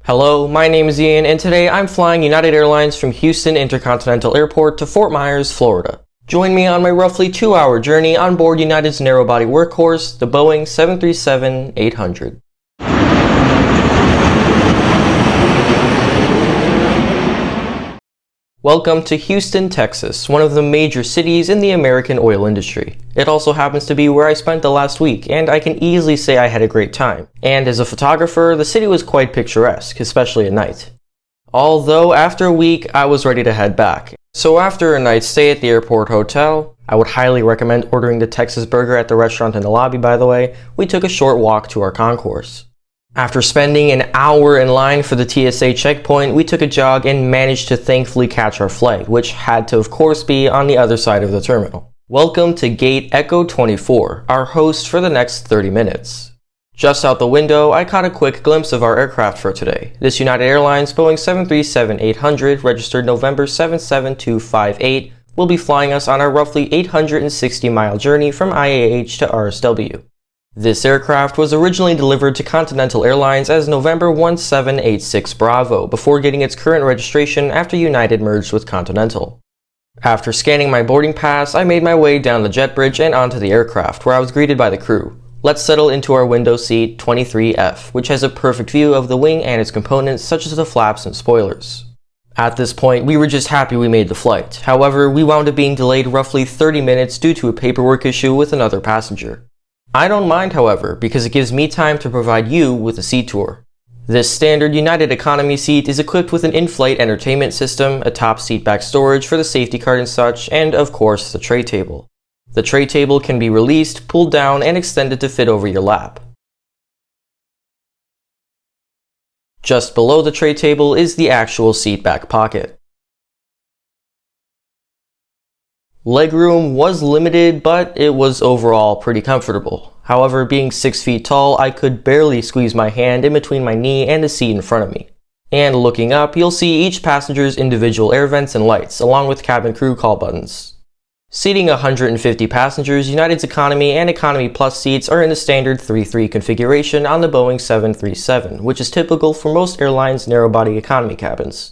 Hello, my name is Ian, and today I'm flying United Airlines from Houston Intercontinental Airport to Fort Myers, Florida. Join me on my roughly 2-hour journey on board United's narrow-body workhorse, the Boeing 737-800. Welcome to Houston, Texas, one of the major cities in the American oil industry. It also happens to be where I spent the last week, and I can easily say I had a great time. And as a photographer, the city was quite picturesque, especially at night. Although after a week, I was ready to head back. So after a night's stay at the airport hotel, I would highly recommend ordering the Texas burger at the restaurant in the lobby, by the way, we took a short walk to our concourse. After spending an hour in line for the TSA checkpoint, we took a jog and managed to thankfully catch our flight, which had to of course be on the other side of the terminal. Welcome to Gate Echo 24, our host for the next 30 minutes. Just out the window, I caught a quick glimpse of our aircraft for today. This United Airlines Boeing 737-800, registered November 77258, will be flying us on our roughly 860-mile journey from IAH to RSW. This aircraft was originally delivered to Continental Airlines as November 1786 Bravo before getting its current registration after United merged with Continental. After scanning my boarding pass, I made my way down the jet bridge and onto the aircraft, where I was greeted by the crew. Let's settle into our window seat 23F, which has a perfect view of the wing and its components such as the flaps and spoilers. At this point, we were just happy we made the flight. However, we wound up being delayed roughly 30 minutes due to a paperwork issue with another passenger. I don't mind, however, because it gives me time to provide you with a seat tour. This standard United Economy seat is equipped with an in-flight entertainment system, a top seat back storage for the safety card and such, and of course the tray table. The tray table can be released, pulled down, and extended to fit over your lap. Just below the tray table is the actual seat back pocket. Legroom was limited, but it was overall pretty comfortable. However, being 6 feet tall, I could barely squeeze my hand in between my knee and the seat in front of me. And looking up, you'll see each passenger's individual air vents and lights, along with cabin crew call buttons. Seating 150 passengers, United's Economy and Economy Plus seats are in the standard 3-3 configuration on the Boeing 737, which is typical for most airlines' narrow-body economy cabins.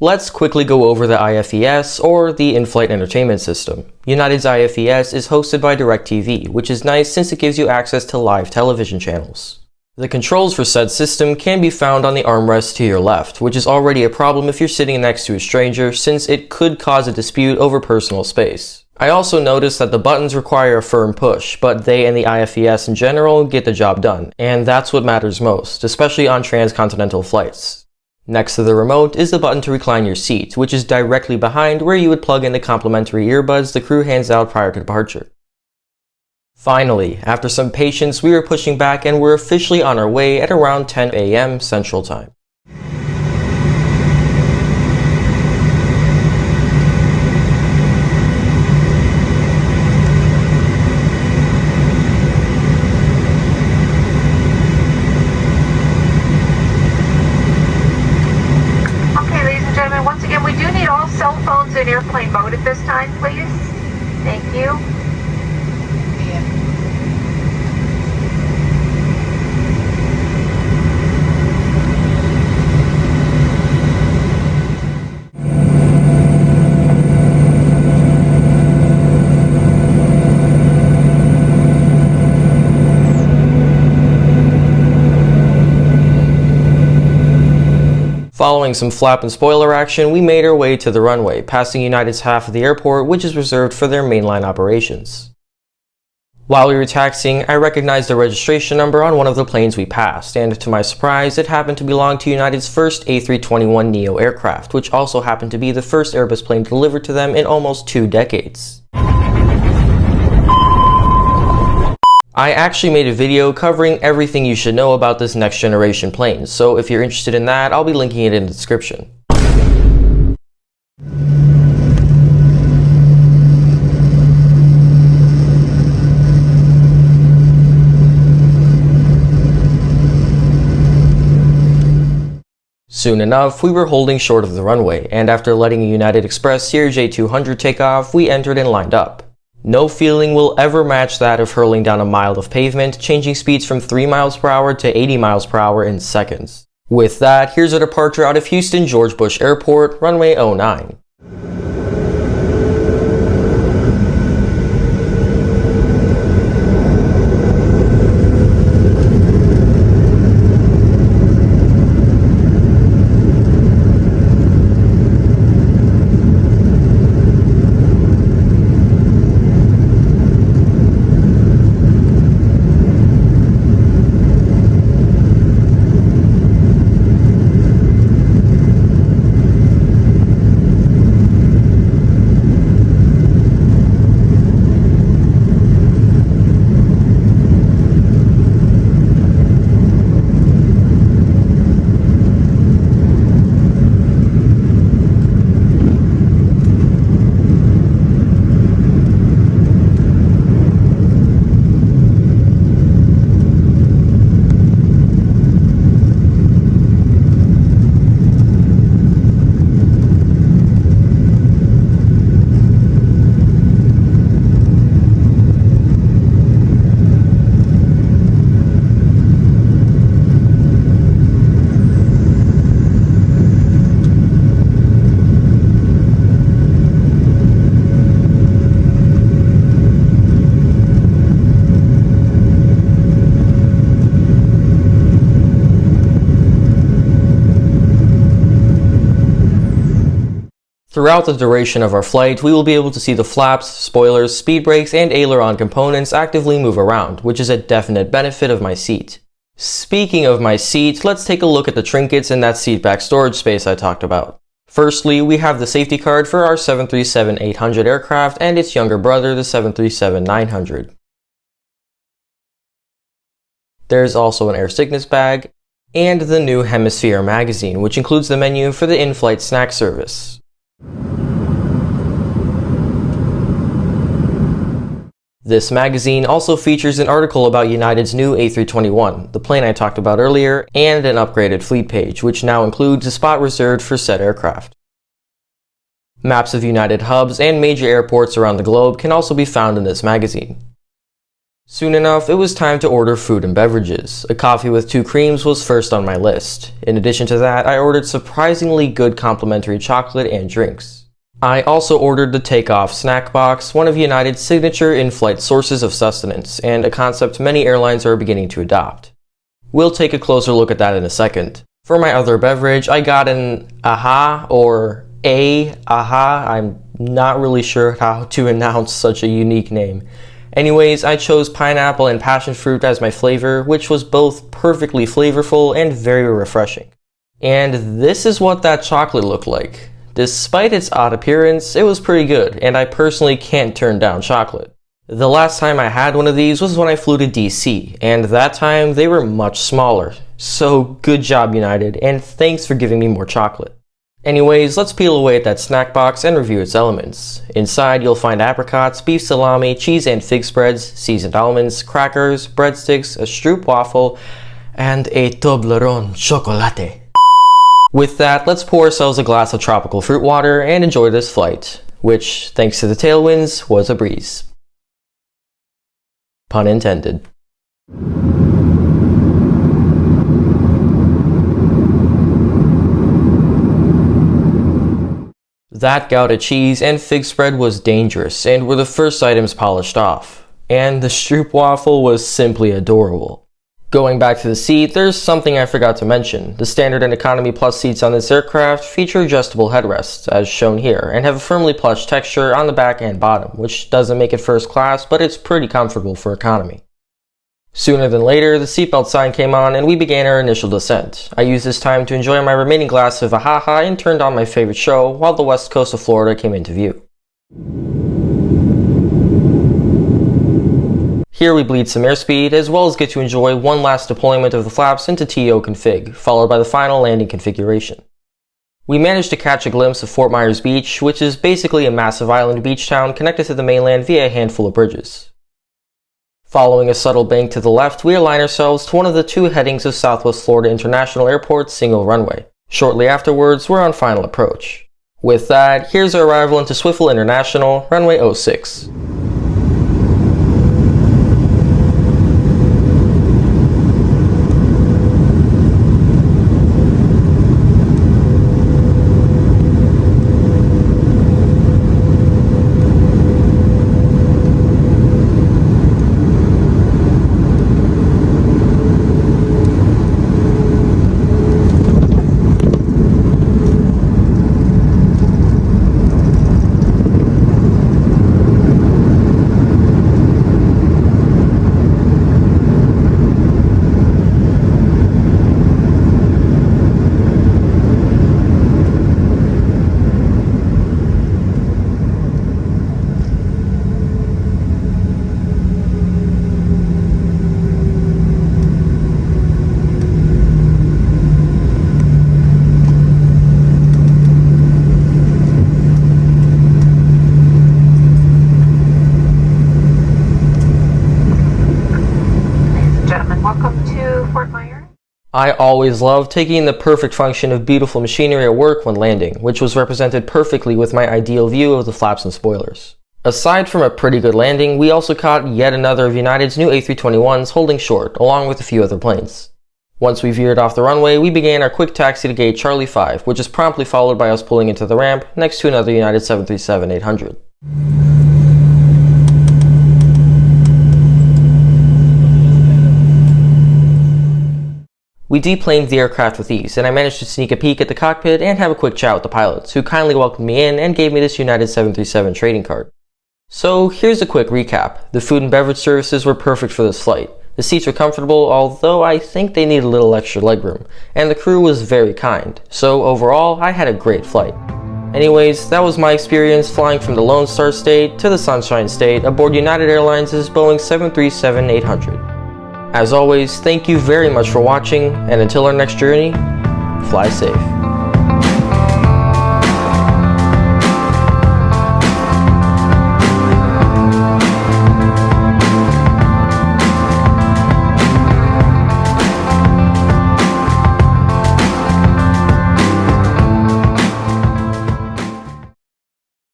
Let's quickly go over the IFES, or the In-Flight Entertainment System. United's IFES is hosted by DirecTV, which is nice since it gives you access to live television channels. The controls for said system can be found on the armrest to your left, which is already a problem if you're sitting next to a stranger since it could cause a dispute over personal space. I also noticed that the buttons require a firm push, but they and the IFES in general get the job done, and that's what matters most, especially on transcontinental flights. Next to the remote is the button to recline your seat, which is directly behind where you would plug in the complimentary earbuds the crew hands out prior to departure. Finally, after some patience, we were pushing back and we're officially on our way at around 10 a.m. Central Time. In airplane mode at this time, please. Thank you. Following some flap and spoiler action, we made our way to the runway, passing United's half of the airport, which is reserved for their mainline operations. While we were taxiing, I recognized the registration number on one of the planes we passed, and to my surprise, it happened to belong to United's first A321neo aircraft, which also happened to be the first Airbus plane delivered to them in almost 2 decades. I actually made a video covering everything you should know about this next generation plane, so if you're interested in that, I'll be linking it in the description. Soon enough, we were holding short of the runway, and after letting a United Express CRJ200 take off, we entered and lined up. No feeling will ever match that of hurling down a mile of pavement, changing speeds from 3 miles per hour to 80 miles per hour in seconds. With that, here's a departure out of Houston George Bush Airport, runway 09. Throughout the duration of our flight, we will be able to see the flaps, spoilers, speed brakes, and aileron components actively move around, which is a definite benefit of my seat. Speaking of my seat, let's take a look at the trinkets in that seatback storage space I talked about. Firstly, we have the safety card for our 737-800 aircraft and its younger brother, the 737-900. There's also an air sickness bag, and the new Hemisphere magazine, which includes the menu for the in-flight snack service. This magazine also features an article about United's new A321, the plane I talked about earlier, and an upgraded fleet page, which now includes a spot reserved for said aircraft. Maps of United hubs and major airports around the globe can also be found in this magazine. Soon enough, it was time to order food and beverages. A coffee with 2 creams was first on my list. In addition to that, I ordered surprisingly good complimentary chocolate and drinks. I also ordered the Takeoff Snackbox, one of United's signature in-flight sources of sustenance, and a concept many airlines are beginning to adopt. We'll take a closer look at that in a second. For my other beverage, I got an AHA or AHA. I'm not really sure how to announce such a unique name. Anyways, I chose pineapple and passion fruit as my flavor, which was both perfectly flavorful and very refreshing. And this is what that chocolate looked like. Despite its odd appearance, it was pretty good, and I personally can't turn down chocolate. The last time I had one of these was when I flew to DC, and that time they were much smaller. So good job, United, and thanks for giving me more chocolate. Anyways, let's peel away at that snack box and review its elements. Inside, you'll find apricots, beef salami, cheese and fig spreads, seasoned almonds, crackers, breadsticks, a stroop waffle, and a Toblerone chocolate. With that, let's pour ourselves a glass of tropical fruit water and enjoy this flight, which, thanks to the tailwinds, was a breeze. Pun intended. That Gouda cheese and fig spread was dangerous and were the first items polished off. And the stroop waffle was simply adorable. Going back to the seat, there's something I forgot to mention. The standard and economy plus seats on this aircraft feature adjustable headrests, as shown here, and have a firmly plush texture on the back and bottom, which doesn't make it first class, but it's pretty comfortable for economy. Sooner than later, the seatbelt sign came on and we began our initial descent. I used this time to enjoy my remaining glass of Ahaha and turned on my favorite show while the west coast of Florida came into view. Here we bleed some airspeed, as well as get to enjoy one last deployment of the flaps into TO config, followed by the final landing configuration. We managed to catch a glimpse of Fort Myers Beach, which is basically a massive island beach town connected to the mainland via a handful of bridges. Following a subtle bank to the left, we align ourselves to one of the 2 headings of Southwest Florida International Airport's single runway. Shortly afterwards, we're on final approach. With that, here's our arrival into Swiftwell International, runway 06. I always love taking the perfect function of beautiful machinery at work when landing, which was represented perfectly with my ideal view of the flaps and spoilers. Aside from a pretty good landing, we also caught yet another of United's new A321s holding short, along with a few other planes. Once we veered off the runway, we began our quick taxi to gate Charlie 5, which is promptly followed by us pulling into the ramp next to another United 737-800. We deplaned the aircraft with ease, and I managed to sneak a peek at the cockpit and have a quick chat with the pilots, who kindly welcomed me in and gave me this United 737 trading card. So here's a quick recap. The food and beverage services were perfect for this flight. The seats were comfortable, although I think they need a little extra legroom, and the crew was very kind, so overall I had a great flight. Anyways, that was my experience flying from the Lone Star State to the Sunshine State aboard United Airlines' Boeing 737-800. As always, thank you very much for watching, and until our next journey, fly safe.